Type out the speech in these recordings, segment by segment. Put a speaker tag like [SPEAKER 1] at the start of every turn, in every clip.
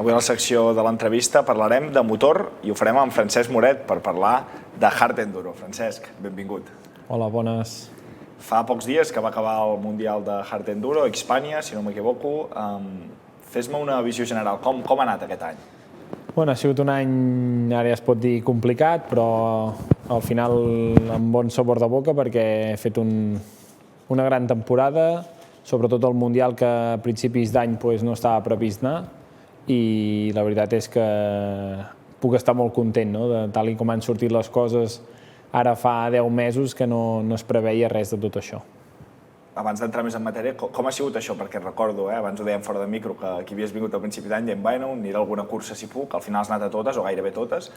[SPEAKER 1] Avui a la secció de l'entrevista parlarem de motor i ho farem amb Francesc Moret per parlar de Hard Enduro. Francesc, benvingut.
[SPEAKER 2] Hola, bones.
[SPEAKER 1] Fa pocs dies que va acabar el Mundial de Hard Enduro, Hispània, si no m'equivoco. Fes-me una visió general. Com ha anat aquest any?
[SPEAKER 2] Bueno, ha sigut un any, ara ja es pot dir, complicat, però al final amb bon sabor de boca perquè he fet una gran temporada, sobretot el Mundial que a principis d'any no estava previst anar, i la veritat és que puc estar molt content, no? Tal com han sortit les coses ara fa 10 mesos que no es preveia res de tot això.
[SPEAKER 1] Abans d'entrar més en matèria, com ha sigut això? Perquè recordo, abans ho dèiem fora de micro, que aquí havies vingut al principi d'any dient, bueno, aniré a alguna cursa si puc, al final has anat a totes, o gairebé totes.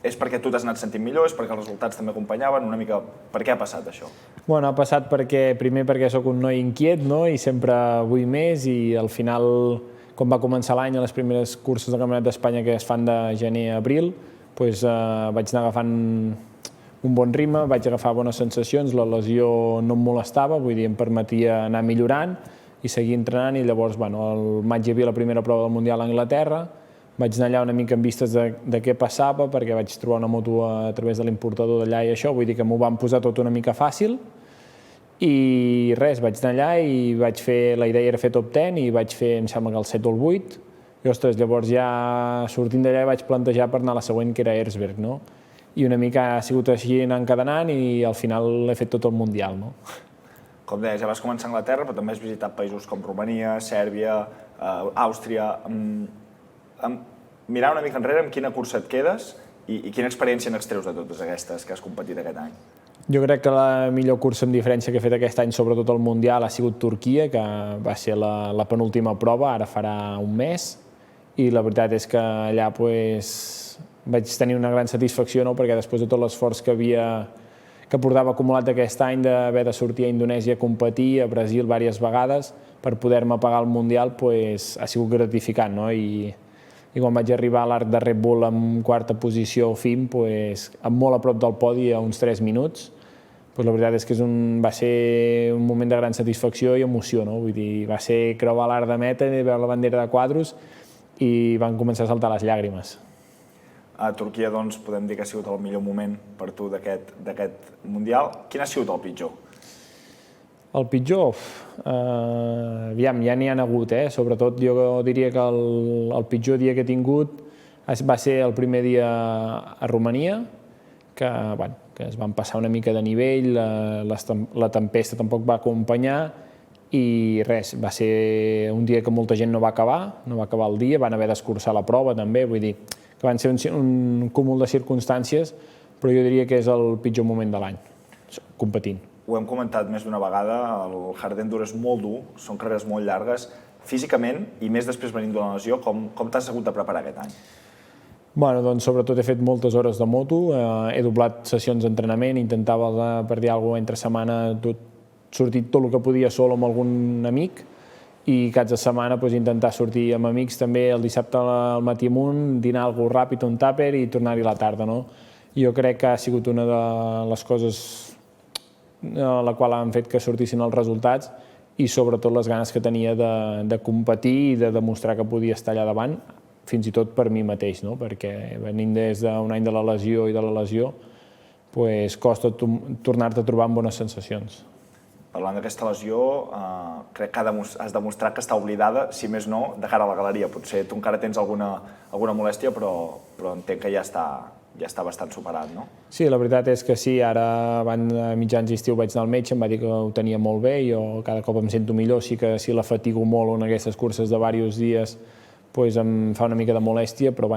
[SPEAKER 1] És perquè tu t'has anat sentint millor, és perquè els resultats també acompanyaven, una mica... Per què ha passat això?
[SPEAKER 2] Bueno, ha passat primer perquè sóc un noi inquiet, no? I sempre vull més, i al final, com va començar l'any, a les primeres curses del Campionat d'Espanya que es fan de gener a abril, vaig anar agafant un bon ritme, vaig agafar bones sensacions, la lesió no em molestava, vull dir, em permetia anar millorant i seguir entrenant, i llavors, al maig hi havia la primera prova del Mundial a Anglaterra, vaig anar allà una mica amb vistes de què passava, perquè vaig trobar una moto a través de l'importador d'allà i això, vull dir que m'ho van posar tot una mica fàcil, i res, vaig anar allà i vaig fer, la idea era fer top 10 i vaig fer, em sembla que el 7 o el 8, i ostres, llavors ja sortint d'allà vaig plantejar per anar a la següent, que era Erzberg, no? I una mica ha sigut així encadenant i al final he fet tot el Mundial, no?
[SPEAKER 1] Com deies, ja vas començar a Anglaterra, però també has visitat països com Romania, Sèrbia, Àustria. Mirar una mica enrere, amb quina cursa et quedes i quina experiència n'extreus de totes aquestes que has competit aquest any?
[SPEAKER 2] Jo crec que la millor cursa amb diferència que he fet aquest any, sobretot el Mundial, ha sigut Turquia, que va ser la penúltima prova, ara farà un mes, i la veritat és que allà vaig tenir una gran satisfacció, perquè després de tot l'esforç que portava acumulat aquest any d'haver de sortir a Indonèsia a competir, a Brasil diverses vegades, per poder-me pagar el Mundial, ha sigut gratificant, no? I quan vaig arribar a l'arc de Red Bull en quarta posició FIM, molt a prop del podi, a uns 3 minuts, la veritat és que va ser un moment de gran satisfacció i emoció, no? Vull dir, va ser creuar l'arc de meta i veure la bandera de quadros i van començar a saltar les llàgrimes.
[SPEAKER 1] A Turquia, doncs, podem dir que ha sigut el millor moment per tu d'aquest Mundial. Quin ha sigut el pitjor?
[SPEAKER 2] El pitjor? Aviam, ja n'hi ha hagut, Sobretot jo diria que el pitjor dia que he tingut va ser el primer dia a Romania, que es van passar una mica de nivell, la tempesta tampoc va acompanyar i res, va ser un dia que molta gent no va acabar el dia, van haver d'escurçar la prova també, vull dir que van ser un cúmul de circumstàncies, però jo diria que és el pitjor moment de l'any, competint.
[SPEAKER 1] Ho hem comentat més d'una vegada, el Hard Enduro és molt dur, són carreres molt llargues. Físicament, i més després venint d'una lesió, com t'has hagut de preparar aquest any?
[SPEAKER 2] Doncs sobretot he fet moltes hores de moto, he doblat sessions d'entrenament, intentava per dir alguna cosa entre setmana sortir tot el que podia sol amb algun amic, i caps de setmana intentar sortir amb amics també el dissabte al matí amunt, dinar alguna cosa ràpid, un tàper i tornar-hi a la tarda, no? Jo crec que ha sigut una de les coses a la qual han fet que sortissin els resultats i sobretot les ganes que tenia de competir i de demostrar que podia estar allà davant, fins i tot per mi mateix, no? Perquè venint des d'un any de la lesió i de la lesió, costa tornar-te a trobar amb bones sensacions.
[SPEAKER 1] Parlant d'aquesta lesió, crec que has demostrat que està oblidada, si més no, de cara a la galeria. Potser tu encara tens alguna molèstia, però entenc que ja està bastant superat, no?
[SPEAKER 2] Sí, la veritat és que sí. Ara, abans de mitjans d'estiu, vaig anar al metge, em va dir que ho tenia molt bé, jo cada cop em sento millor, sí que si la fatigo molt en aquestes curses de diversos dies, em fa una mica de molèstia, però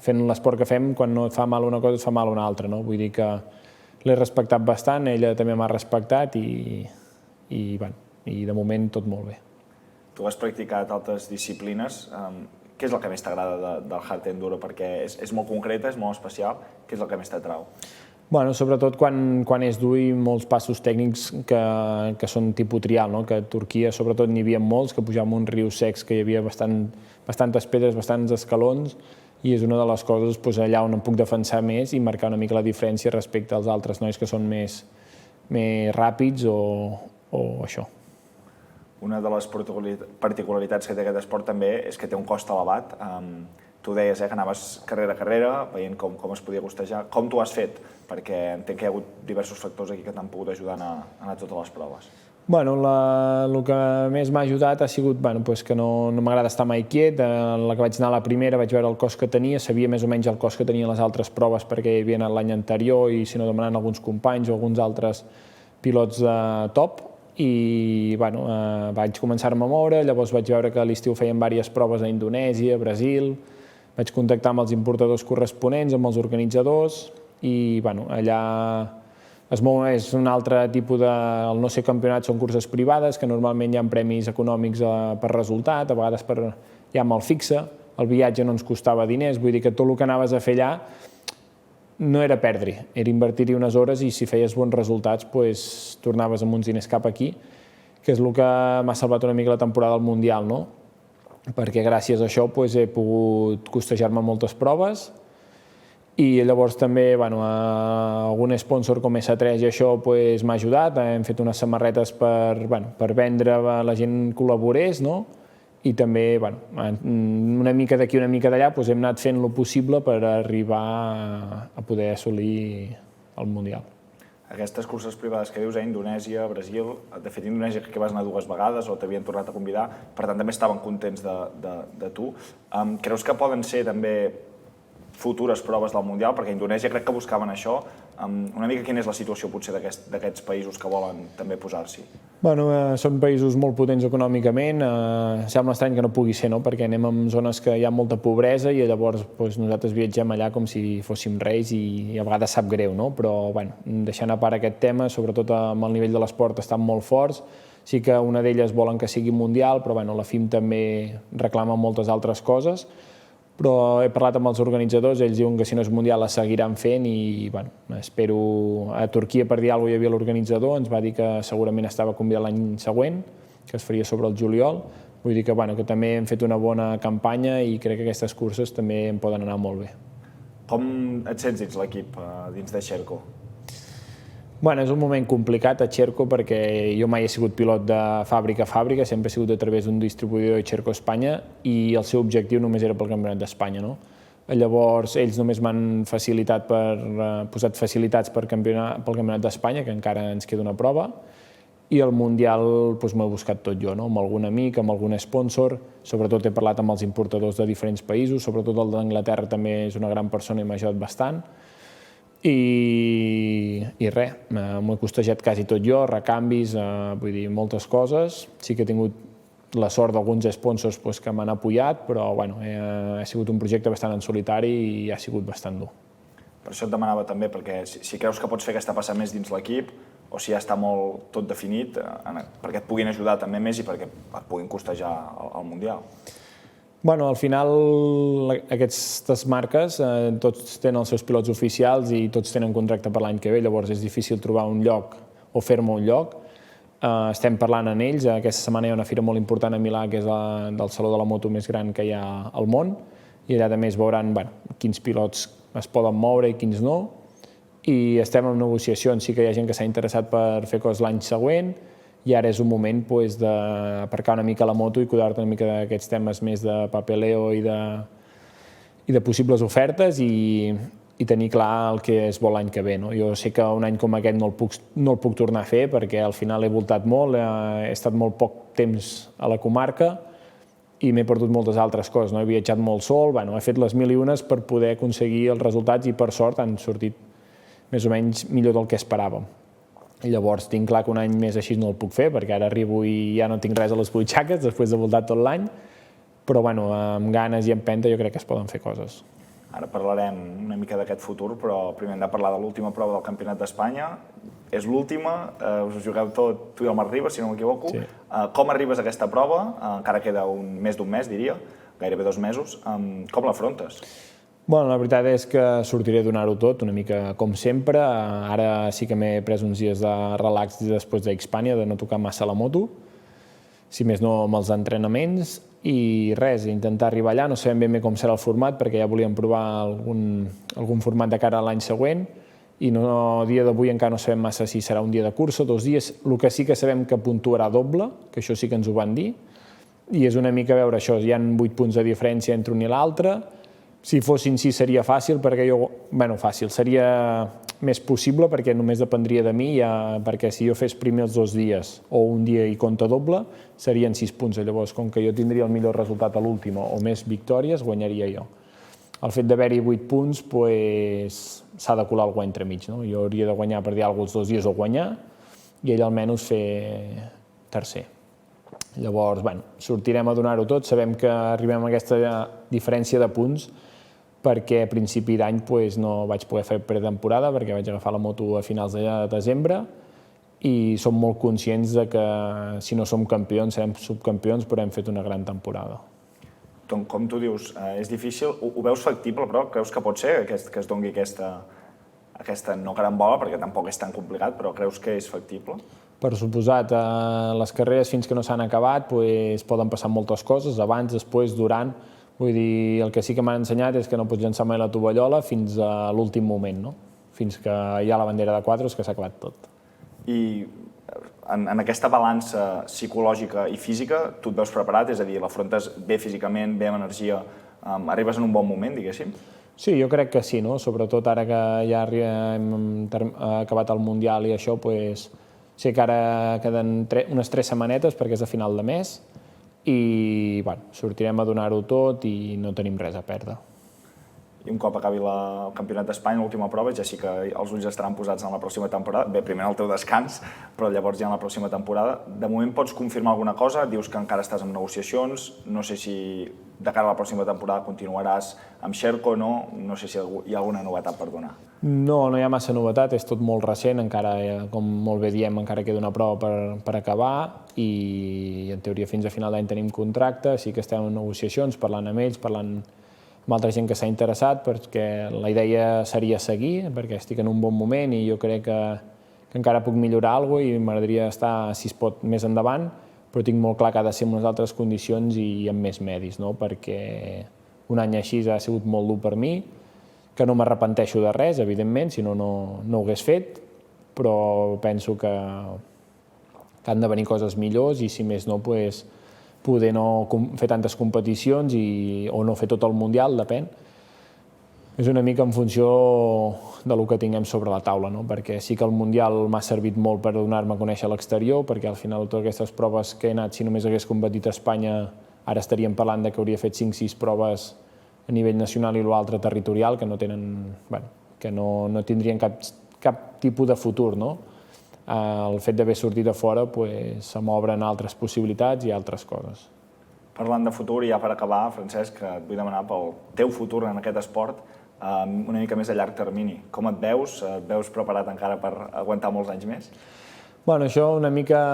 [SPEAKER 2] fent l'esport que fem, quan no et fa mal una cosa, et fa mal una altra, no? Vull dir que l'he respectat bastant, ella també m'ha respectat i de moment tot molt bé.
[SPEAKER 1] Tu has practicat altres disciplines. Què és el que més t'agrada del Hard Enduro? Perquè és molt concreta, és molt especial. Què és el que més t'atrau?
[SPEAKER 2] Sobretot quan és dur i molts passos tècnics que són tipus trial, que a Turquia sobretot n'hi havia molts, que pujàvem uns rius secs que hi havia bastantes pedres, bastants escalons, i és una de les coses allà on em puc defensar més i marcar una mica la diferència respecte als altres nois que són més ràpids o això.
[SPEAKER 1] Una de les particularitats que té aquest esport també és que té un cost elevat. Tu deies que anaves carrera a carrera, veient com es podia costejar. Com t'ho has fet? Perquè entenc que hi ha hagut diversos factors aquí que t'han pogut ajudar a anar a totes les proves.
[SPEAKER 2] Bueno, el que més m'ha ajudat ha sigut que no m'agrada estar mai quiet. La que vaig anar a la primera vaig veure el cost que tenia, sabia més o menys el cost que tenia les altres proves perquè hi havia anat l'any anterior i si no demanant alguns companys o alguns altres pilots de top. I vaig començar-me a moure, llavors vaig veure que a l'estiu feien diverses proves a Indonèsia, Brasil, vaig contactar amb els importadors corresponents, amb els organitzadors i allà és un altre tipus de... El no ser campionat són curses privades, que normalment hi ha premis econòmics per resultat, a vegades ja amb el fixe, el viatge no ens costava diners, vull dir que tot el que anaves a fer allà no era perdre, era invertir-hi unes hores i si feies bons resultats tornaves amb uns diners cap aquí, que és el que m'ha salvat una mica la temporada del Mundial, no? Perquè gràcies a això he pogut costejar-me moltes proves i llavors també algun sponsor com S3 i això m'ha ajudat, hem fet unes samarretes per vendre a la gent que col·laborés, no? I també una mica d'aquí, una mica d'allà hem anat fent el possible per arribar a poder assolir el Mundial.
[SPEAKER 1] Aquestes curses privades que dius, Indonèsia, Brasil, de fet Indonèsia que vas anar 2 vegades o t'havien tornat a convidar, per tant també estaven contents de tu. Creus que poden ser també futures proves del Mundial? Perquè a Indonèsia crec que buscaven això. Una mica quina és la situació potser d'aquests països que volen també posar-s'hi?
[SPEAKER 2] Són països molt potents econòmicament, sembla estrany que no pugui ser, no? Perquè anem en zones que hi ha molta pobresa i llavors nosaltres viatgem allà com si fóssim reis i a vegades sap greu, no? Però deixant a part aquest tema, sobretot amb el nivell de l'esport estan molt forts, sí que una d'elles volen que sigui mundial, però la FIM també reclama moltes altres coses, però he parlat amb els organitzadors, ells diuen que si no és mundial la seguiran fent i espero... A Turquia, per dir alguna cosa, hi havia l'organitzador, ens va dir que segurament estava convidat l'any següent, que es faria sobre el juliol, vull dir que també hem fet una bona campanya i crec que aquestes curses també em poden anar molt bé.
[SPEAKER 1] Com et sents dins l'equip, dins de Xerco?
[SPEAKER 2] És un moment complicat a Xerco perquè jo mai he sigut pilot de fàbrica a fàbrica, sempre he sigut a través d'un distribuïdor de Xerco Espanya i el seu objectiu només era pel Campionat d'Espanya, no? Llavors, ells només m'han posat facilitats pel Campionat d'Espanya, que encara ens queda una prova, i el Mundial m'ho he buscat tot jo, amb algun amic, amb algun sponsor, sobretot he parlat amb els importadors de diferents països, sobretot el d'Anglaterra també és una gran persona i m'ha ajudat bastant, i res, m'ho he costejat quasi tot jo, recanvis, vull dir, moltes coses. Sí que he tingut la sort d'alguns sponsors que m'han apoyat, però ha sigut un projecte bastant en solitari i ha sigut bastant dur.
[SPEAKER 1] Per això et demanava també, perquè si creus que pots fer aquesta passa més dins l'equip o si ja està molt tot definit, perquè et puguin ajudar també més i perquè et puguin costejar el Mundial.
[SPEAKER 2] Al final, aquestes marques, tots tenen els seus pilots oficials i tots tenen contracte per l'any que ve, llavors és difícil trobar un lloc o fer-me un lloc. Estem parlant amb ells, aquesta setmana hi ha una fira molt important a Milà, que és del saló de la moto més gran que hi ha al món, i allà també es veuran quins pilots es poden moure i quins no, i estem en negociacions, sí que hi ha gent que s'ha interessat per fer coses l'any següent, i ara és un moment d'aparcar una mica la moto i cuidar-te una mica d'aquests temes més de papeleo i de possibles ofertes i tenir clar el que es vol l'any que ve. Jo sé que un any com aquest no el puc tornar a fer perquè al final he voltat molt, he estat molt poc temps a la comarca i m'he perdut moltes altres coses. He viatjat molt sol, he fet les mil i unes per poder aconseguir els resultats i per sort han sortit més o menys millor del que esperàvem. Llavors tinc clar que un any més així no el puc fer perquè ara arribo i ja no tinc res a les butxaques després de voltar tot l'any, però amb ganes i empenta jo crec que es poden fer coses.
[SPEAKER 1] Ara parlarem una mica d'aquest futur, però primer hem de parlar de l'última prova del Campionat d'Espanya. És l'última, us jugueu tot, tu i el Marc Ribas, si no m'equivoco.
[SPEAKER 2] Sí.
[SPEAKER 1] Com arribes a aquesta prova? Encara queda més d'un mes, diria, gairebé 2 mesos. Com l'afrontes?
[SPEAKER 2] La veritat és que sortiré a donar-ho tot, una mica com sempre. Ara sí que m'he pres uns dies de relax després d'Hispània, de no tocar massa la moto, si més no amb els entrenaments, i res, intentar arribar allà. No sabem ben bé com serà el format, perquè ja volíem provar algun format de cara a l'any següent, i a dia d'avui encara no sabem massa si serà un dia de cursa, 2 dies. El que sí que sabem que puntuarà doble, que això sí que ens ho van dir, i és una mica veure això, hi ha 8 punts de diferència entre un i l'altre. Si fossin 6 seria fàcil, fàcil, seria més possible perquè només dependria de mi, perquè si jo fes primer els 2 dies o un dia i compte doble, serien 6 punts. Llavors, com que jo tindria el millor resultat a l'últim o més victòries, guanyaria jo. El fet d'haver-hi 8 punts, s'ha de colar algú entremig. Jo hauria de guanyar per dir alguna cosa els 2 dies o guanyar, i ell almenys fer tercer. Llavors, sortirem a donar-ho tot. Sabem que arribem a aquesta diferència de punts perquè a principi d'any no vaig poder fer pretemporada perquè vaig agafar la moto a finals de desembre i som molt conscients que si no som campions, serem subcampions, però hem fet una gran temporada.
[SPEAKER 1] Com tu dius, és difícil. Ho veus factible, però? Creus que pot ser que es doni aquesta no carambola, perquè tampoc és tan complicat, però creus que és factible?
[SPEAKER 2] Per suposat, les carreres fins que no s'han acabat poden passar moltes coses, abans, després, durant. Vull dir, el que sí que m'han ensenyat és que no pots llançar mai la tovallola fins a l'últim moment, no? Fins que hi ha la bandera de quadros, que s'ha acabat tot.
[SPEAKER 1] I en aquesta balança psicològica i física, tu et veus preparat? És a dir, l'afrontes bé físicament, bé amb energia, arribes en un bon moment, diguéssim?
[SPEAKER 2] Sí, jo crec que sí, no? Sobretot ara que ja hem acabat el Mundial i això, sé que ara queden unes 3 setmanetes perquè és a final de mes i sortirem a donar-ho tot i no tenim res a perdre.
[SPEAKER 1] I un cop acabi el Campionat d'Espanya, l'última prova, ja sí que els ulls estaran posats en la pròxima temporada. Bé, primer el teu descans, però llavors ja en la pròxima temporada. De moment pots confirmar alguna cosa? Dius que encara estàs en negociacions. No sé si de cara a la pròxima temporada continuaràs amb Sherco o no. No sé si hi ha alguna novetat per donar.
[SPEAKER 2] No hi ha massa novetat, és tot molt recent, encara, com molt bé diem, encara queda una prova per acabar i en teoria fins a final d'any tenim contracte, sí que estem en negociacions, parlant amb ells, parlant amb altra gent que s'ha interessat, perquè la idea seria seguir, perquè estic en un bon moment i jo crec que encara puc millorar alguna cosa i m'agradaria estar, si es pot, més endavant, però tinc molt clar que ha de ser en unes altres condicions i amb més medis, perquè un any així ha sigut molt dur per mi, que no m'arrepenteixo de res, evidentment, si no, no ho hagués fet, però penso que han de venir coses millors i, si més no, poder no fer tantes competicions o no fer tot el Mundial, depèn. És una mica en funció del que tinguem sobre la taula, perquè sí que el Mundial m'ha servit molt per donar-me a conèixer a l'exterior, perquè al final totes aquestes proves que he anat, si només hagués competit a Espanya, ara estaríem parlant que hauria fet 5-6 proves a nivell nacional i l'altre territorial, que no tindrien cap tipus de futur. El fet d'haver sortit de fora m'obren altres possibilitats i altres coses.
[SPEAKER 1] Parlant de futur, i ja per acabar, Francesc, et vull demanar pel teu futur en aquest esport una mica més a llarg termini. Com et veus? Et veus preparat encara per aguantar molts anys més?
[SPEAKER 2] Això una mica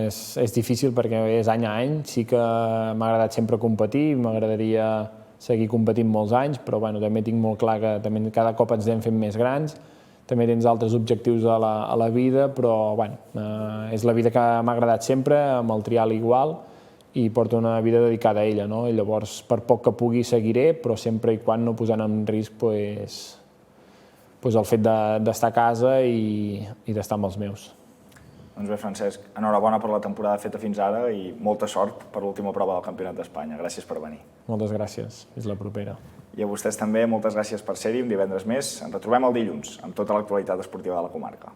[SPEAKER 2] és difícil perquè és any a any. Sí que m'ha agradat sempre competir, m'agradaria seguir competint molts anys, però també tinc molt clar que cada cop ens anem fent més grans, també tens altres objectius a la vida, però és la vida que m'ha agradat sempre, amb el trial igual, i porto una vida dedicada a ella. Llavors, per poc que pugui, seguiré, però sempre i quan no posant en risc el fet d'estar a casa i d'estar amb els meus.
[SPEAKER 1] Doncs bé, Francesc, enhorabona per la temporada feta fins ara i molta sort per l'última prova del Campionat d'Espanya. Gràcies per venir.
[SPEAKER 2] Moltes gràcies. Fins la propera.
[SPEAKER 1] I a vostès també, moltes gràcies per ser-hi un divendres més. Ens retrobem el dilluns amb tota l'actualitat esportiva de la comarca.